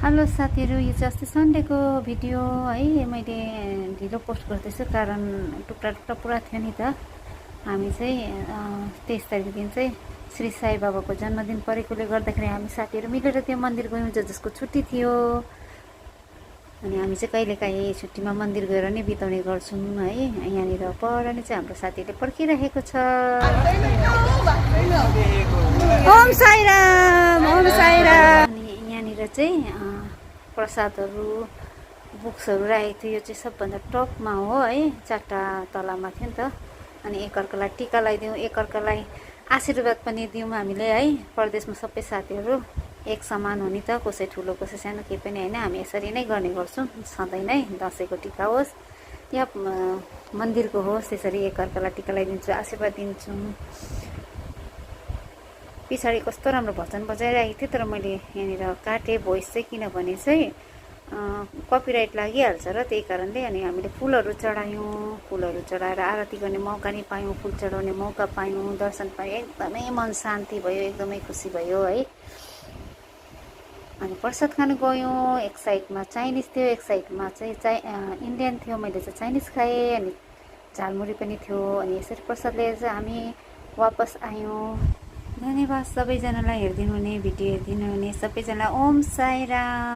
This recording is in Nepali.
हेलो साथीहरू, यो चाहिँ अस्ति सन्डेको भिडियो है। मैले ढिलो पोस्ट गर्दैछु कारण टुक्रा टुक्रा पुरा थियो नि त। हामी चाहिँ 23 तारिक दिन चाहिँ श्री साई बाबाको जन्मदिन परेकोले गर्दाखेरि हामी साथीहरू मिलेर त्यो मन्दिर गयौँ जसको छुट्टी थियो। अनि हामी चाहिँ कहिलेकाहीँ छुट्टीमा मन्दिर गएर नै बिताउने गर्छौँ है। यहाँनिर पर नै चाहिँ हाम्रो साथीहरूले पर्खिरहेको छ। ओम साईराम, ओम साईराम। अनि यहाँनिर चाहिँ प्रसादहरू बुक्सहरू राखेको थियो। यो चाहिँ सबभन्दा टपमा हो है, 4टा तलामा थियो नि त। अनि एकअर्कालाई टिका लगाइदिउँ, एकअर्कालाई आशीर्वाद पनि दिउँ हामीले है। परदेशमा सबै साथीहरू एक समान हो नि त, कसै ठुलो कसै सानो केही पनि होइन। हामी यसरी नै गर्ने गर्छौँ सधैँ नै। दसैँको टिका होस् या मन्दिरको होस्, त्यसरी एकअर्कालाई टिका लगाइदिन्छु, आशीर्वाद दिन्छौँ। पछाडि कस्तो राम्रो भजन बजाइरहेको थियो, तर मैले यहाँनिर काटेँ भोइस चाहिँ, किनभने चाहिँ कपिराइट लागिहाल्छ र त्यही कारणले। अनि हामीले फुलहरू चढायौँ, फुलहरू चढाएर आरती गर्ने मौका नि पायौँ, फुल चढाउने मौका पायौँ, दर्शन पायौँ। एकदमै मन शान्ति भयो, एकदमै खुसी भयो है। अनि प्रसाद खानु गयौँ। एक साइडमा चाइनिज थियो, एक साइडमा चाहिँ इन्डियन थियो। मैले चाहिँ चाइनिज खाएँ अनि झालमुरी पनि थियो। अनि यसरी प्रसाद लिएर चाहिँ हामी वापस आयौँ। धन्यवाद सबैजनालाई हेरिदिनु हुने, भिडियो हेरिदिनु हुने सबैजनालाई। ओम साईराम।